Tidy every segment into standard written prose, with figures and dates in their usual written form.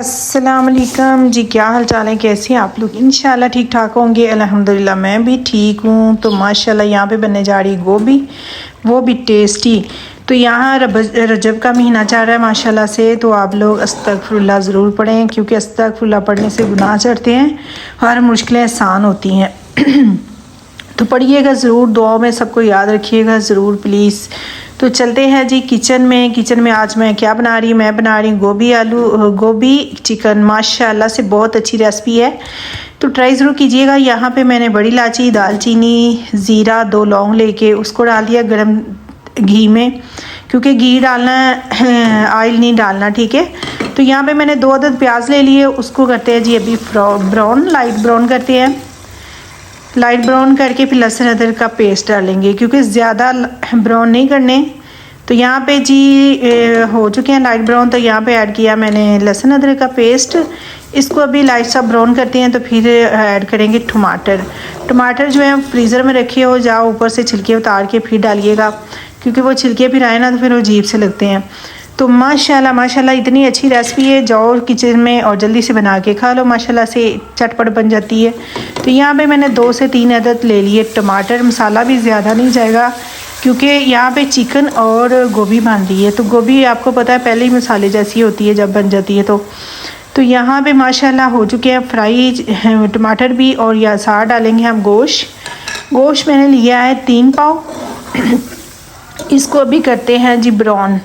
अस्सलाम वालेकुम जी, क्या हाल चाल है, कैसे हैं आप लोग। इंशाल्लाह ठीक ठाक होंगे। अल्हम्दुलिल्लाह मैं भी ठीक हूँ। तो माशाल्लाह यहाँ पे बनने जा रही गोभी, वो भी टेस्टी। तो यहाँ रजब का महीना चल रहा है माशाल्लाह से। तो आप लोग अस्तगफुरुल्लाह ज़रूर पढ़ें, क्योंकि अस्तगफुरुल्लाह पढ़ने से गुनाह चढ़ते हैं, हर मुश्किलें आसान होती हैं। तो पढ़िएगा ज़रूर, दुआ में सबको याद रखिएगा ज़रूर प्लीज़। तो चलते हैं जी किचन में आज मैं क्या बना रही हूँ। मैं बना रही हूँ गोभी चिकन। माशाल्लाह से बहुत अच्छी रेसिपी है, तो ट्राई ज़रूर कीजिएगा। यहाँ पे मैंने बड़ी इलायची, दालचीनी, ज़ीरा, 2 लौंग लेके उसको डाल दिया गर्म घी में, क्योंकि घी डालना है, ऑयल नहीं डालना, ठीक है। तो यहाँ पे मैंने 2 अदद प्याज ले लिए, उसको करते हैं जी अभी ब्राउन, लाइट ब्राउन करते हैं। लाइट ब्राउन करके फिर लहसुन अदरक का पेस्ट डालेंगे, क्योंकि ज़्यादा ब्राउन नहीं करने। तो यहाँ पे जी हो चुके हैं लाइट ब्राउन। तो यहाँ पे ऐड किया मैंने लहसुन अदरक का पेस्ट। इसको अभी लाइट सा ब्राउन करते हैं। तो फिर ऐड करेंगे टमाटर जो है फ्रीज़र में रखे हो, जाओ ऊपर से छिलके उतार के फिर डालिएगा, क्योंकि वो छिलके फिर आए ना तो फिर वो अजीब से लगते हैं। तो माशाल्लाह इतनी अच्छी रेसिपी है, जाओ किचन में और जल्दी से बना के खा लो। माशाल्लाह से चटपट बन जाती है। तो यहाँ पे मैंने 2 से 3 अदद ले लिए टमाटर। मसाला भी ज़्यादा नहीं जाएगा, क्योंकि यहाँ पे चिकन और गोभी बन रही है। तो गोभी आपको पता है पहले ही मसाले जैसी होती है जब बन जाती है। तो यहाँ पे माशाल्लाह हो चुके हैं फ्राई टमाटर भी। और या साथ डालेंगे हम गोश्त मैंने लिया है 3 पाव। इसको अभी करते हैं जी ब्राउन,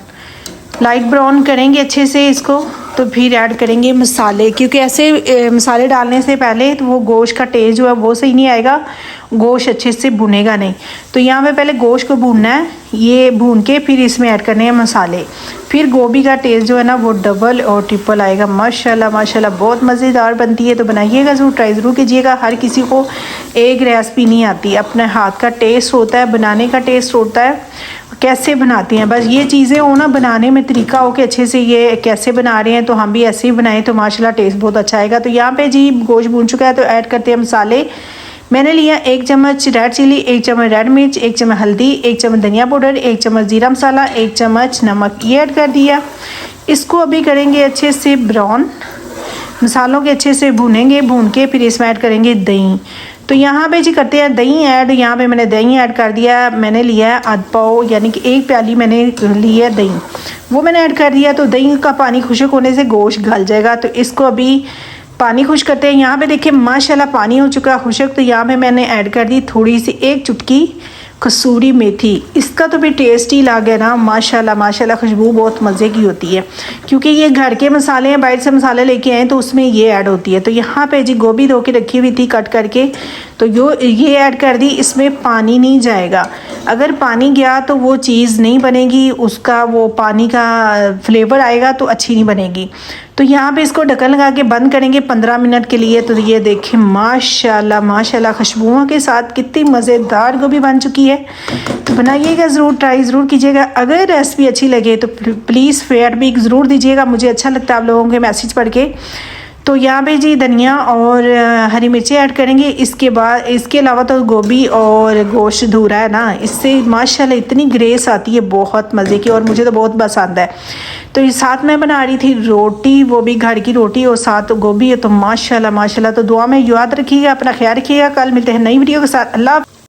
लाइट ब्राउन करेंगे अच्छे से इसको। तो फिर ऐड करेंगे मसाले, क्योंकि ऐसे मसाले डालने से पहले तो वो गोश्त का टेस्ट जो है वो सही नहीं आएगा, गोश्त अच्छे से भुनेगा नहीं। तो यहाँ पे पहले गोश्त को भूनना है, ये भून के फिर इसमें ऐड करने हैं मसाले। फिर गोभी का टेस्ट जो है ना वो डबल और ट्रिपल आएगा। माशाल्लाह बहुत मज़ेदार बनती है। तो बनाइएगा ज़रूर, ट्राई ज़रूर कीजिएगा। हर किसी को एक रेसिपी नहीं आती, अपने हाथ का टेस्ट होता है, बनाने का टेस्ट होता है, कैसे बनाती हैं। बस ये चीज़ें हो ना, बनाने में तरीका हो कि अच्छे से ये कैसे बना रहे हैं, तो हम भी ऐसे ही बनाएं तो माशाल्लाह टेस्ट बहुत अच्छा आएगा। तो यहाँ पे जी गोश्त भून चुका है, तो ऐड करते हैं मसाले। मैंने लिया 1 चम्मच रेड चिली, 1 चम्मच रेड मिर्च, 1 चम्मच हल्दी, 1 चम्मच धनिया पाउडर, 1 चम्मच जीरा मसाला, 1 चम्मच नमक, ये ऐड कर दिया। इसको अभी करेंगे अच्छे से ब्राउन, मसालों के अच्छे से भूनेंगे। भून के फिर इसमें ऐड करेंगे दही। तो यहाँ पे जी करते हैं दही ऐड। यहाँ पे मैंने दही ऐड कर दिया। मैंने लिया है आधा पाव, यानी कि 1 प्याली मैंने ली है दही, वो मैंने ऐड कर दिया। तो दही का पानी खुश्क होने से गोश्त गल जाएगा। तो इसको अभी पानी खुश्क करते हैं। यहाँ पे देखिए माशाल्लाह पानी हो चुका है खुश्क। तो यहाँ पे मैंने ऐड कर दी थोड़ी सी 1 चुटकी कसूरी मेथी। इसका तो भी टेस्ट ही ला गया ना, माशाल्लाह खुशबू बहुत मज़े की होती है, क्योंकि ये घर के मसाले हैं, बाहर से मसाले लेके आए तो उसमें ये ऐड होती है। तो यहाँ पे जी गोभी धो के रखी हुई थी कट करके, तो ये ऐड कर दी। इसमें पानी नहीं जाएगा, अगर पानी गया तो वो चीज़ नहीं बनेगी, उसका वो पानी का फ्लेवर आएगा तो अच्छी नहीं बनेगी। तो यहाँ पे इसको ढक्कन लगा के बंद करेंगे 15 मिनट के लिए। तो ये देखें माशाल्लाह खुशबुओं के साथ कितनी मज़ेदार गोभी बन चुकी है। तो बनाइएगा ज़रूर, ट्राई ज़रूर कीजिएगा। अगर रेसिपी अच्छी लगे तो प्लीज़ फीडबैक ज़रूर दीजिएगा, मुझे अच्छा लगता है आप लोगों के मैसेज पढ़ के। तो यहाँ पे जी धनिया और हरी मिर्ची ऐड करेंगे। इसके अलावा तो गोभी और गोश्त धूरा है ना, इससे माशाल्लाह इतनी ग्रेस आती है बहुत मज़े की, और मुझे तो बहुत पसंद है। तो ये साथ में बना रही थी रोटी, वो भी घर की रोटी और साथ गोभी है। तो माशाल्लाह तो दुआ में याद रखिएगा, अपना ख्याल रखिएगा। कल मिलते हैं नई वीडियो के साथ। अल्लाह।